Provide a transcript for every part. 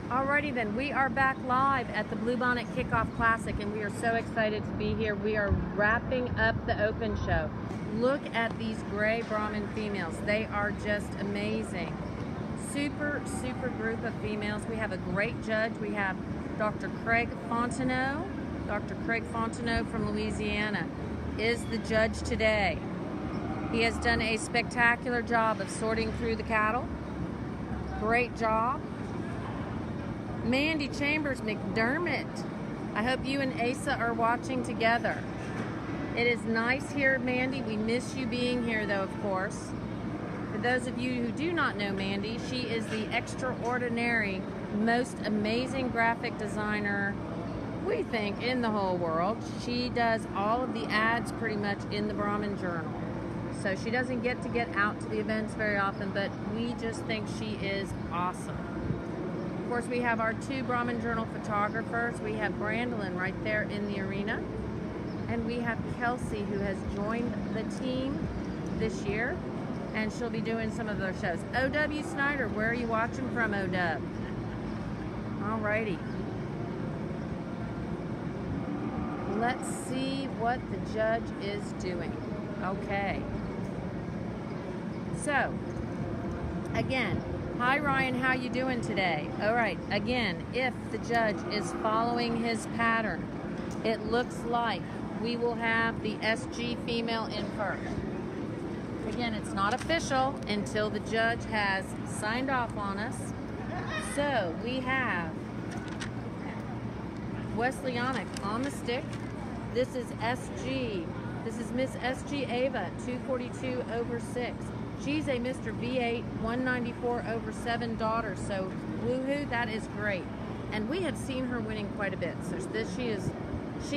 Alrighty then, we are back live at the Bluebonnet Kickoff Classic and we are so excited to be here. We are wrapping up the open show. Look at these gray Brahman females. They are just amazing. Super group of females. We have a great judge. We have Dr. Craig Fontenot. Dr. Craig Fontenot from Louisiana is the judge today. He has done a spectacular job of sorting through the cattle. Great job. Mandy Chambers McDermott. I hope you and Asa are watching together. It is nice here, Mandy. We miss you being here, though, of course. For those of you who do not know Mandy, she is the extraordinary, most amazing graphic designer, we think, in the whole world. She does all of the ads pretty much in the Brahman Journal. So she doesn't get out to the events very often, but we just think she is awesome. Of course, we have our two Brahman Journal photographers. We have Brandolyn right there in the arena. And we have Kelsey, who has joined the team this year. And she'll be doing some of their shows. O.W. Snyder, where are you watching from, O.W.? Alrighty. Let's see what the judge is doing. Okay. So, again, hi Ryan, how you doing today? All right, again, if the judge is following his pattern, it looks like we will have the SG female in first. Again, it's not official until the judge has signed off on us. So we have WESLEY JANIK on the stick. This is SG. This is Miss SG Ava, 242/6. She's a Mr. V8 194/7 daughter, so woohoo, that is great. And we have seen her winning quite a bit. So she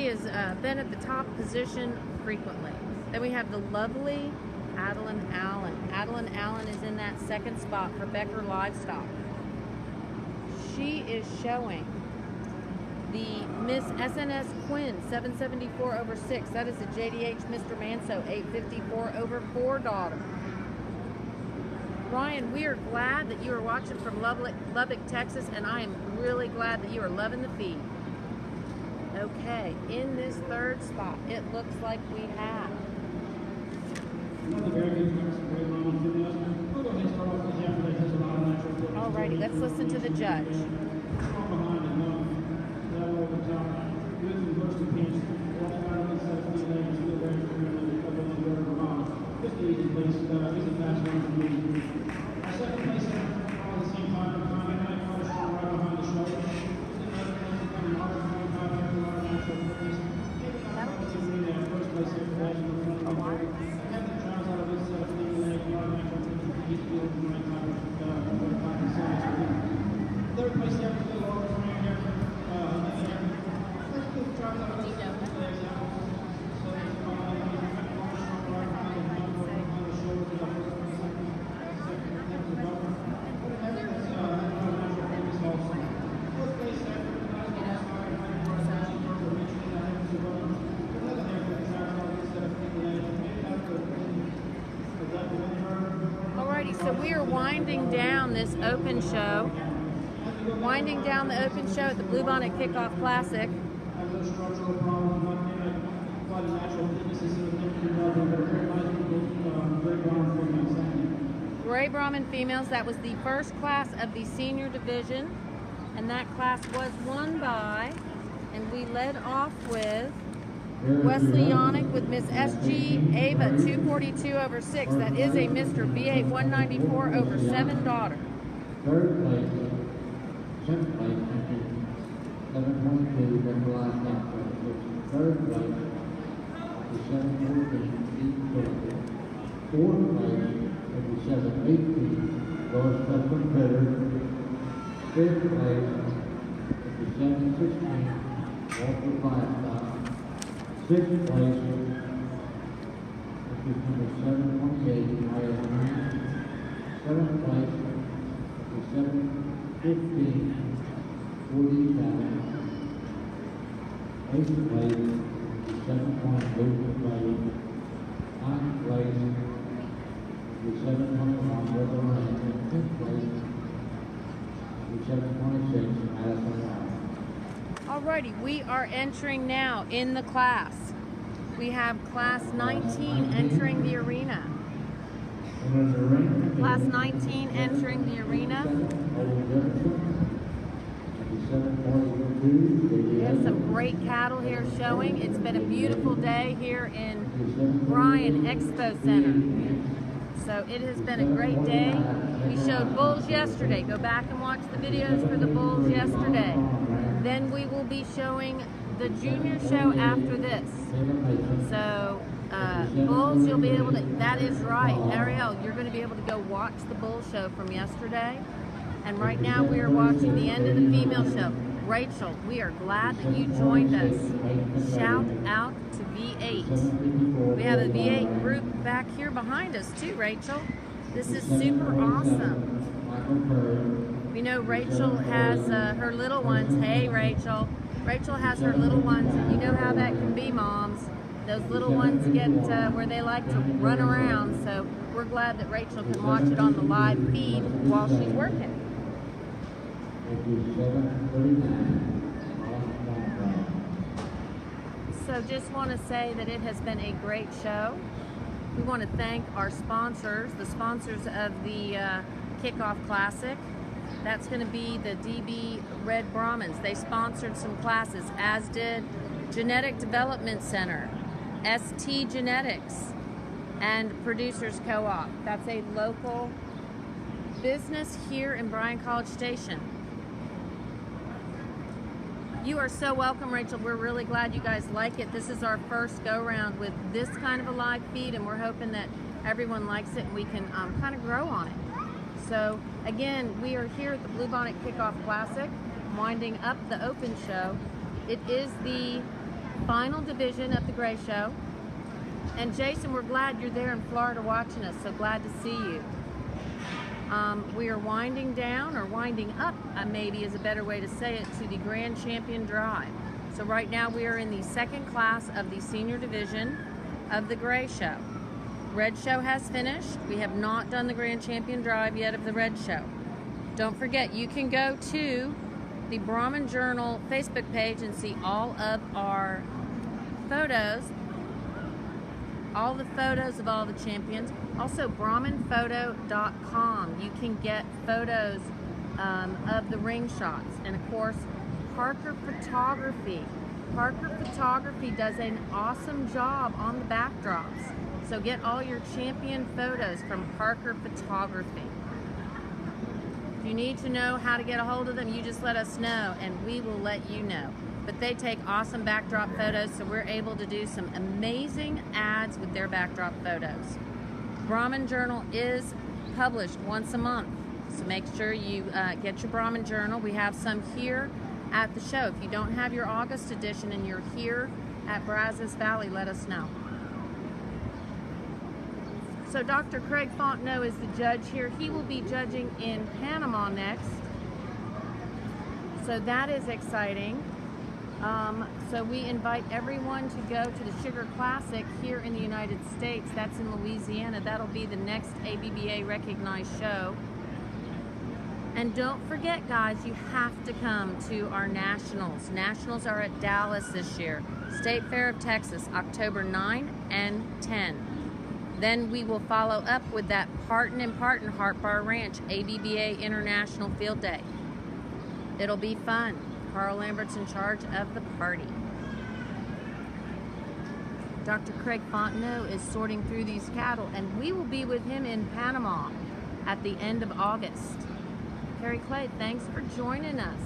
has been at the top position frequently. Then we have the lovely Adeline Allen. Adeline Allen is in that second spot for Becker Livestock. She is showing the Miss SNS Quinn 774/6. That is a JDH Mr. Manso 854/4 daughter. Ryan, we are glad that you are watching from Lubbock, Texas, and I am really glad that you are loving the feed. Okay, in this third spot, it looks like we have alrighty, let's listen to the judge. So we are winding down this open show. Winding down the open show at the Bluebonnet Kickoff Classic. Gray Brahman females. That was the first class of the senior division. And that class was won by, and we led off with WESLEY JANIK with Miss SG Ava 242/6. That is a Mr. V8 194/7 daughter. Third place, second place, 722, Becker Livestock. Third place, 714, East Georgia. Fourth place, 718, Doris Custom Critter. Fifth place, 716, Walter Livestock. Sixth place, number 728, Maya Green. Seventh place, 715, Woody County. Eighth place, 720, Lucas Bay. Ninth place, 721, Brother Ranch. Tenth place, 726 Madison Ave. Alrighty, we are entering now in the class. We have class 19 entering the arena. Class 19 entering the arena. We have some great cattle here showing. It's been a beautiful day here in Bryan Expo Center. So it has been a great day. We showed bulls yesterday. Go back and watch the videos for the bulls yesterday. Then we will be showing the junior show after this. So bulls, you'll be able to, that is right, Ariel, you're going to be able to go watch the bull show from yesterday. And right now we are watching the end of the female show. Rachel, we are glad that you joined us. Shout out to V8. We have a V8 group back here behind us too, Rachel. This is super awesome. We know Rachel has her little ones. Hey, Rachel. Rachel has her little ones. You know how that can be, moms. Those little ones get where they like to run around. So we're glad that Rachel can watch it on the live feed while she's working. So just want to say that it has been a great show. We want to thank our sponsors, the sponsors of the Kickoff Classic. That's going to be the DB Red Brahmins. They sponsored some classes, as did Genetic Development Center, ST Genetics, and Producers Co-op. That's a local business here in Bryan College Station. You are so welcome, Rachel. We're really glad you guys like it. This is our first go-round with this kind of a live feed, and we're hoping that everyone likes it and we can kind of grow on it. So, again, we are here at the Bluebonnet Kickoff Classic, winding up the open show. It is the final division of the Gray Show. And Jason, we're glad you're there in Florida watching us, so glad to see you. We are winding down, or winding up, maybe is a better way to say it, to the Grand Champion Drive. So right now we are in the second class of the senior division of the Gray Show. Red Show has finished. We have not done the Grand Champion Drive yet of the Red Show. Don't forget, you can go to the Brahman Journal Facebook page and see all of our photos, all the photos of all the champions. Also, BrahmanPhoto.com. You can get photos of the ring shots. And of course, Parker Photography. Parker Photography does an awesome job on the backdrops. So get all your champion photos from Parker Photography. If you need to know how to get a hold of them, you just let us know and we will let you know. But they take awesome backdrop photos, so we're able to do some amazing ads with their backdrop photos. Brahman Journal is published once a month, so make sure you get your Brahman Journal. We have some here at the show. If you don't have your August edition and you're here at Brazos Valley, let us know. So Dr. Craig Fontenot is the judge here. He will be judging in Panama next. So that is exciting. So we invite everyone to go to the Sugar Classic here in the United States. That's in Louisiana. That'll be the next ABBA recognized show. And don't forget, guys, you have to come to our Nationals. Nationals are at Dallas this year. State Fair of Texas, October 9 and 10. Then we will follow up with that Parton and Parton Heart Bar Ranch ABBA International Field Day. It'll be fun. Carl Lambert's in charge of the party. Dr. Craig Fontenot is sorting through these cattle, and we will be with him in Panama at the end of August. Carrie Clay, thanks for joining us.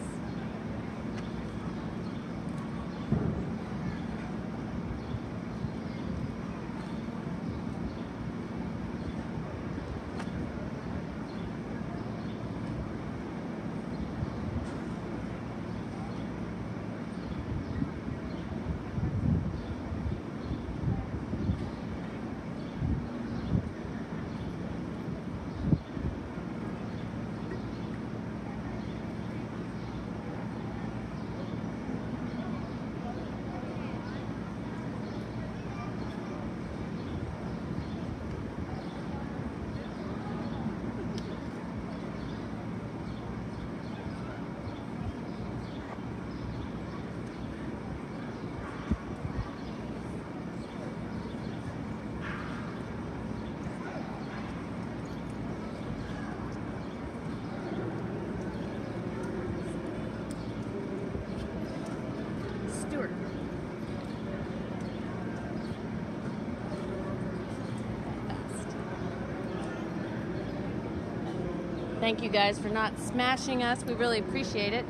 Thank you guys for not smashing us. We really appreciate it.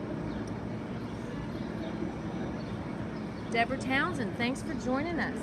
Deborah Townsend, thanks for joining us.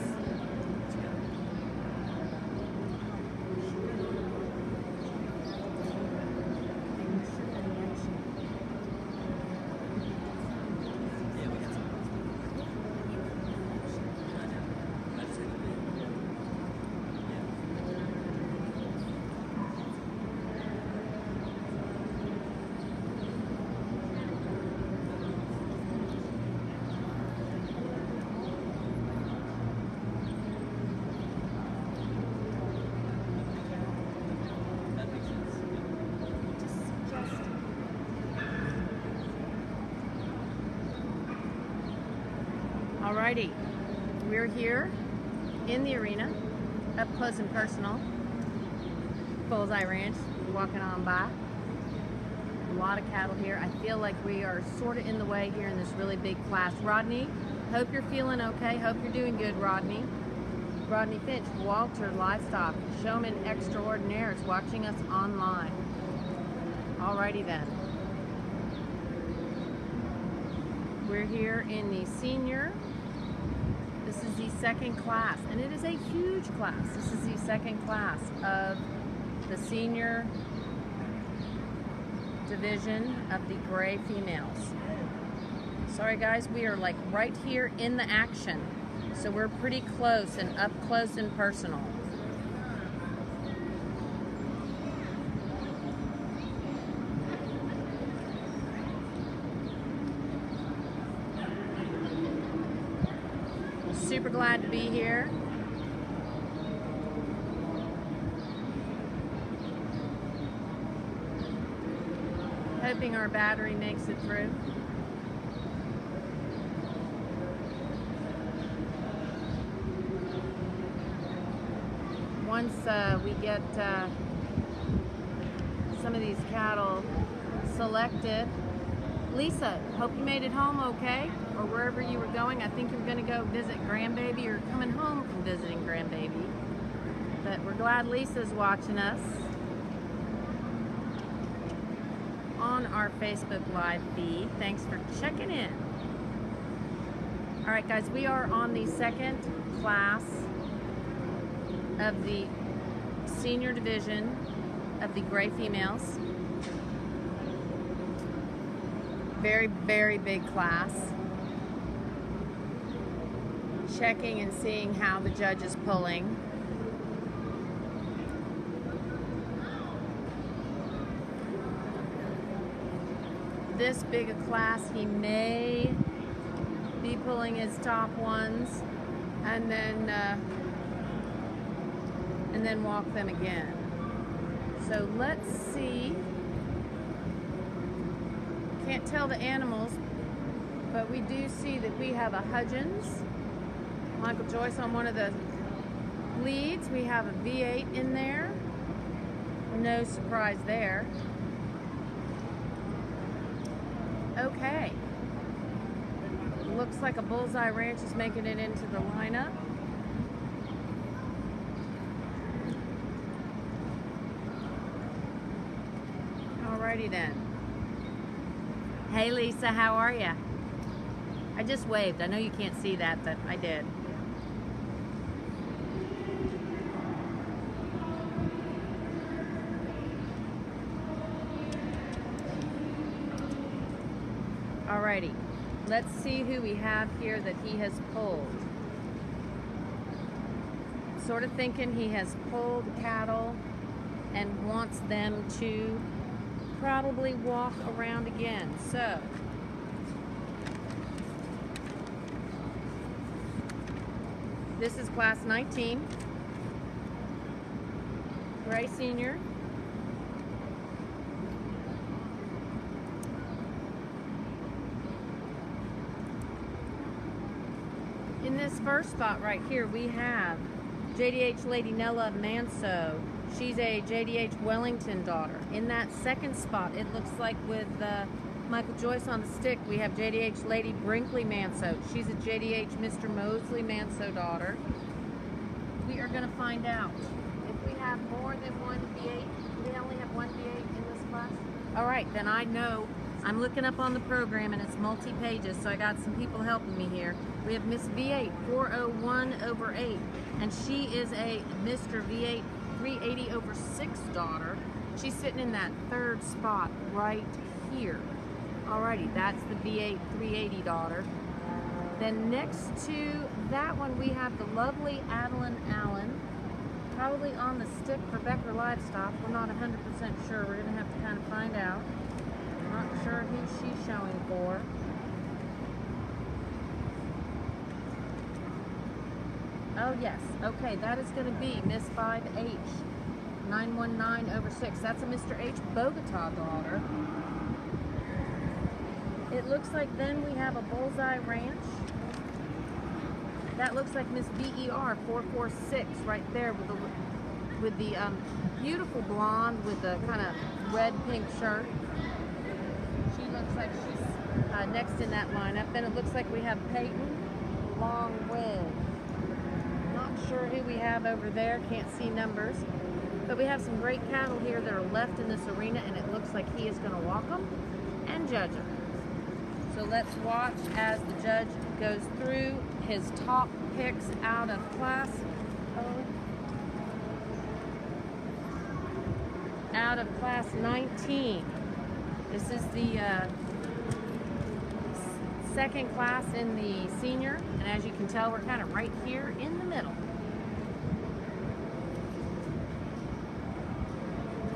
Alrighty, we're here in the arena, up close and personal. Bullseye Ranch, walking on by. A lot of cattle here. I feel like we are sort of in the way here in this really big class. Rodney, hope you're feeling okay. Hope you're doing good, Rodney. Rodney Finch, Walter Livestock, Showman Extraordinaire is watching us online. Alrighty then. We're here in the senior. This is the second class, and it is a huge class. This is the second class of the senior division of the gray females. Sorry guys, we are like right here in the action. So we're pretty close and up close and personal. Super glad to be here. Hoping our battery makes it through. Once we get some of these cattle selected. Lisa, hope you made it home okay, or wherever you were going. I think you were going to go visit grandbaby or coming home from visiting grandbaby. But we're glad Lisa's watching us on our Facebook Live feed. Thanks for checking in. All right, guys, we are on the second class of the senior division of the gray females. Very, very big class. Checking and seeing how the judge is pulling. This big a class, he may be pulling his top ones and then walk them again. So let's see. Can't tell the animals, but we do see that we have a Hudgens, Michael Joyce on one of the leads. We have a V8 in there. No surprise there. Okay. Looks like a Bullseye Ranch is making it into the lineup. Alrighty then. Hey Lisa, how are ya? I just waved. I know you can't see that, but I did. Alrighty, let's see who we have here that he has pulled. Sort of thinking he has pulled cattle and wants them to probably walk around again. So this is class 19, gray senior. In this first spot right here, we have JDH Lady Nella Manso. She's a JDH Wellington daughter. In that second spot, it looks like with Michael Joyce on the stick, we have JDH Lady Brinkley Manso. She's a JDH Mr. Mosley Manso daughter. We are going to find out if we have more than one V8. We only have one V8 in this class. All right, then I know. I'm looking up on the program and it's multi-pages, so I got some people helping me here. We have Miss V8 401/8, and she is a Mr. V8 380/6 daughter. She's sitting in that third spot right here. Alrighty, that's the V8 380 daughter. Then next to that one, we have the lovely Adeline Allen, probably on the stick for Becker Livestock. We're not 100% sure. We're gonna have to kind of find out. Not sure who she's showing for. Oh yes, okay, that is going to be Miss 5H 919/6. That's a Mr. H Bogota daughter. It looks like then we have a Bullseye Ranch. That looks like Miss BER 446 right there with the beautiful blonde with the kind of red pink shirt. She looks like she's next in that lineup. Then it looks like we have Peyton along with, not sure who we have over there, can't see numbers, but we have some great cattle here that are left in this arena, and it looks like he is going to walk them and judge them. So let's watch as the judge goes through his top picks out of class 19. This is the second class in the senior, and as you can tell, we're kind of right here in the middle.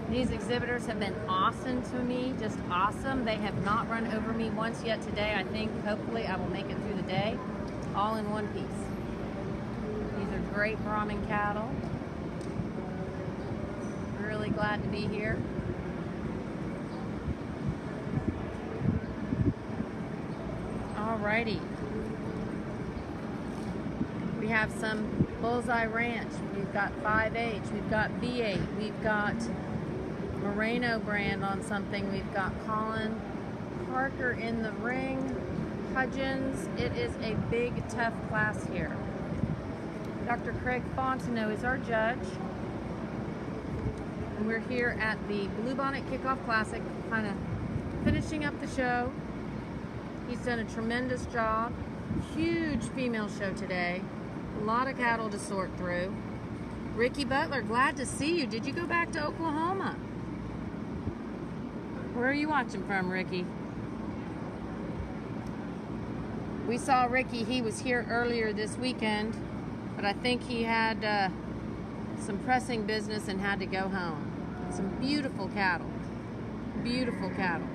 These exhibitors have been awesome to me, just awesome. They have not run over me once yet today. I think hopefully I will make it through the day, all in one piece. These are great Brahman cattle. Really glad to be here. Alrighty. We have some Bullseye Ranch. We've got 5H. We've got V8. We've got Moreno brand on something. We've got Colin Parker in the ring. Hudgens. It is a big, tough class here. Dr. Craig Fontenot is our judge. And we're here at the Bluebonnet Kickoff Classic, kind of finishing up the show. He's done a tremendous job. Huge female show today. A lot of cattle to sort through. Ricky Butler, glad to see you. Did you go back to Oklahoma? Where are you watching from, Ricky? We saw Ricky. He was here earlier this weekend, but I think he had some pressing business and had to go home. Some beautiful cattle. Beautiful cattle.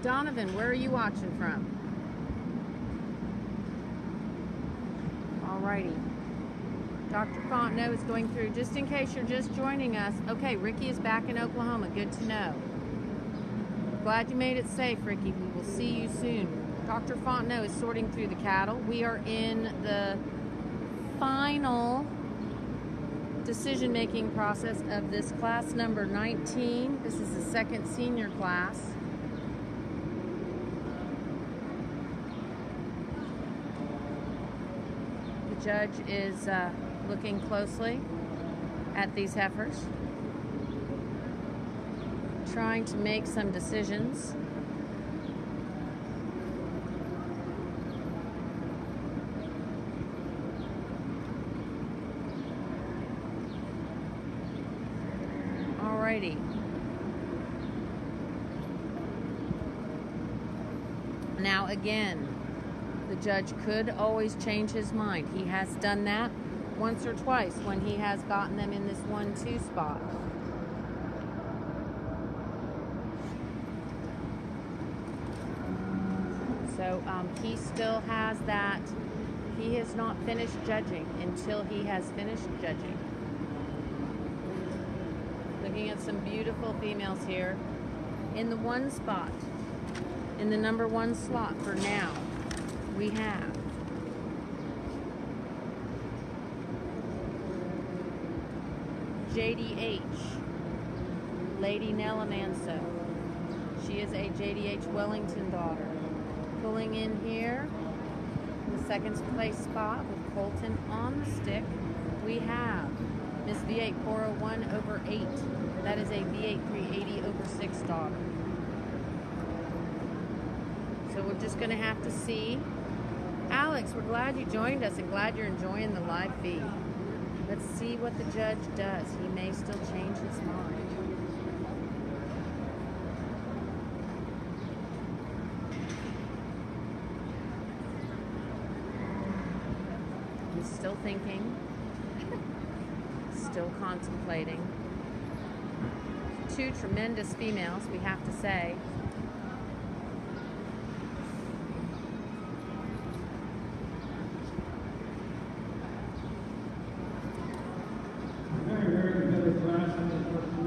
Donovan, where are you watching from? Alrighty. Dr. Fontenot is going through, just in case you're just joining us. Okay, Ricky is back in Oklahoma. Good to know. Glad you made it safe, Ricky. We will see you soon. Dr. Fontenot is sorting through the cattle. We are in the final decision-making process of this class number 19. This is the second senior class. The judge is looking closely at these heifers, trying to make some decisions. Alrighty. Now again, the judge could always change his mind. He has done that once or twice when he has gotten them in this 1-2 spot. So he still has that. He has not finished judging until he has finished judging. Looking at some beautiful females here. In the 1 spot, in the number 1 slot for now, we have JDH, Lady Nella Manso. She is a JDH Wellington daughter. Pulling in here, in the 2nd place spot with Colton on the stick, we have Miss V8 401 over 8. That is a V8 380 over 6 daughter. So we're just going to have to see. Alex, we're glad you joined us and glad you're enjoying the live feed. Let's see what the judge does. He may still change his mind. He's still thinking, still contemplating. Two tremendous females, we have to say.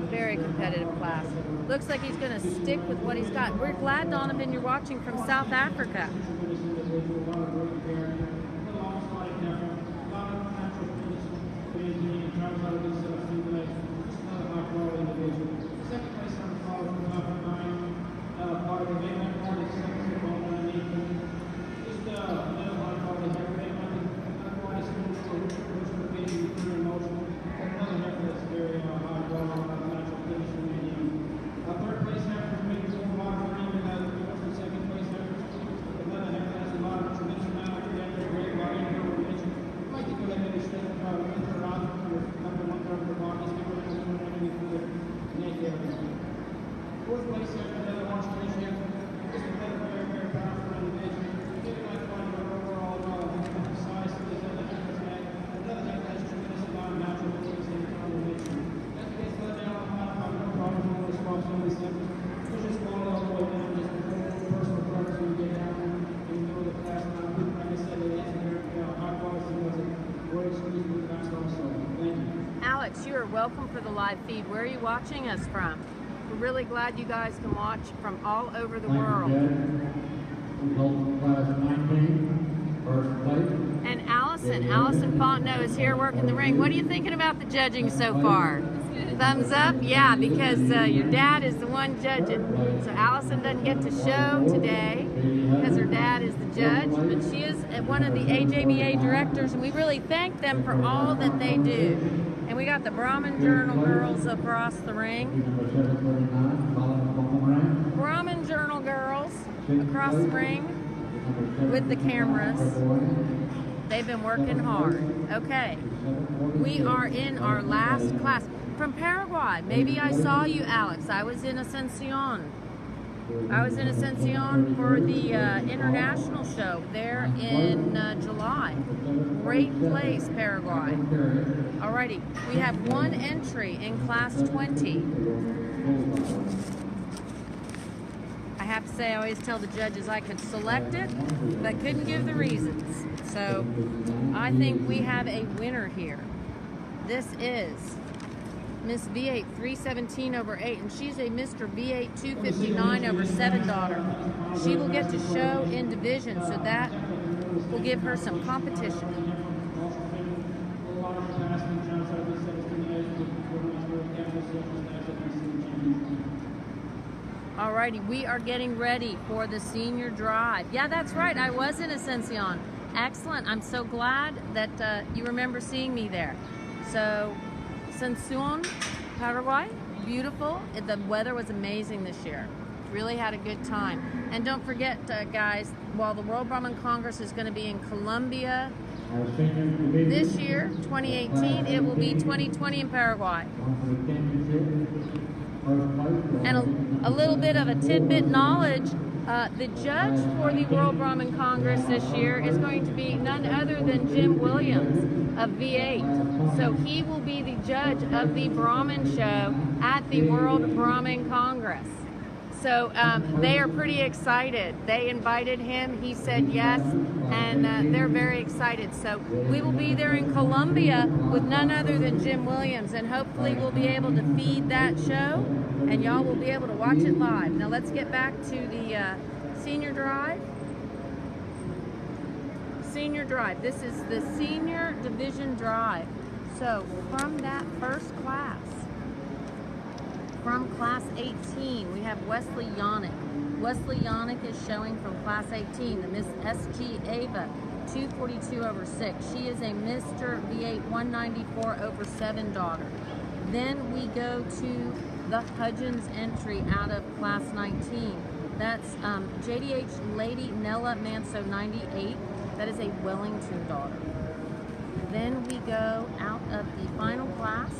Very competitive class. Looks like he's going to stick with what he's got. We're glad, Donovan, you're watching from South Africa. Alex, you are welcome for the live feed. Where are you watching us from? We're really glad you guys can watch from all over the world. And Allison Fontenot is here working the ring. What are you thinking about the judging so far? Thumbs up? Yeah, because your dad is the one judging. So Allison doesn't get to show today because her dad is the judge, but she is one of the AJBA directors, and we really thank them for all that they do. And we got the Brahman Journal girls across the ring. Brahman Journal girls across the ring with the cameras. They've been working hard. Okay, we are in our last class from Paraguay. Maybe I saw you, Alex. I was in Ascension. For the international show there in July. Great place, Paraguay. Alrighty, we have one entry in class 20. I have to say, I always tell the judges I could select it, but couldn't give the reasons. So I think we have a winner here. This is Miss V8 317 over 8, and she's a Mr. V8 259 over 7 daughter. She will get to show in division, so that will give her some competition. Alrighty, we are getting ready for the senior drive. Yeah, that's right, I was in Ascension. Excellent, I'm so glad that you remember seeing me there. So, Ascension, Paraguay, beautiful. The weather was amazing this year. Really had a good time. And don't forget, guys, while the World Brahman Congress is going to be in Colombia this year, 2018, it will be 2020 in Paraguay. And a little bit of a tidbit knowledge, the judge for the World Brahman Congress this year is going to be none other than Jim Williams of V8. So he will be the judge of the Brahman show at the World Brahman Congress. So they are pretty excited. They invited him, he said yes, and they're very excited. So we will be there in Colombia with none other than Jim Williams, and hopefully we'll be able to feed that show, and y'all will be able to watch it live. Now let's get back to the senior drive. Senior drive. This is the senior division drive. So from that first class, from class 18, we have JANIK. JANIK is showing from class 18, the Miss SG Ava 242 over 6. She is a Mr. V8 194 over 7 daughter. Then we go to the Hudgens entry out of class 19. That's JDH Lady Nella Manso 98. That is a Wellington daughter. Then we go out of the final class,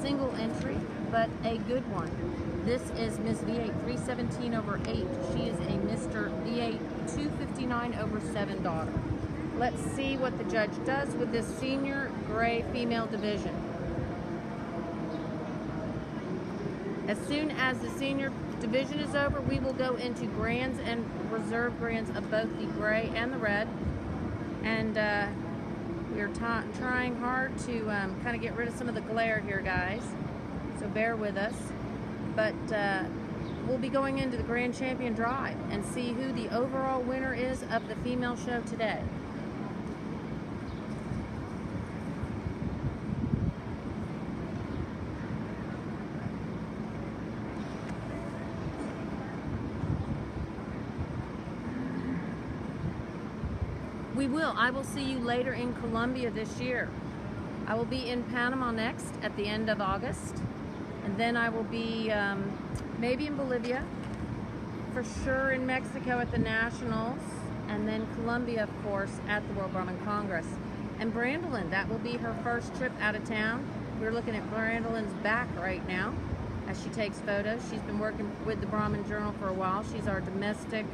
single entry, but a good one. This is Miss V8 317 over 8. She is a Mr. V8 259 over 7 daughter. Let's see what the judge does with this senior gray female division. As soon as the senior division is over, we will go into grands and reserve grands of both the gray and the red. And we're trying hard to kind of get rid of some of the glare here, guys. So bear with us. But we'll be going into the Grand Champion Drive and see who the overall winner is of the female show today. We will. I will see you later in Colombia this year. I will be in Panama next at the end of August. And then I will be maybe in Bolivia, for sure in Mexico at the Nationals, and then Colombia, of course, at the World Brahman Congress. And Brandolyn, that will be her first trip out of town. We're looking at Brandolyn's back right now as she takes photos. She's been working with the Brahman Journal for a while. She's our domestic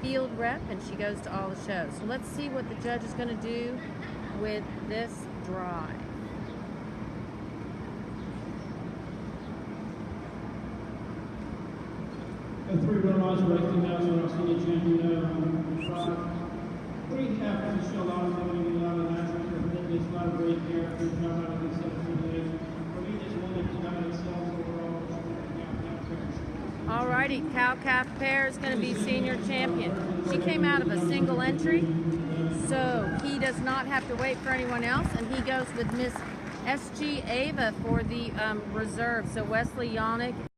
field rep, and she goes to all the shows. So let's see what the judge is going to do with this drive. The 3 runners racing now, so I'll see the champion. 3 captains show a lot of money, a lot of natural fitness, a lot of great characters, come out of these 17 days. For me, this one is not itself overall. Alrighty, cow-calf pair is going to be senior champion. She came out of a single entry, so he does not have to wait for anyone else, and he goes with Miss SG Ava for the reserve. So Wesley, JANIK,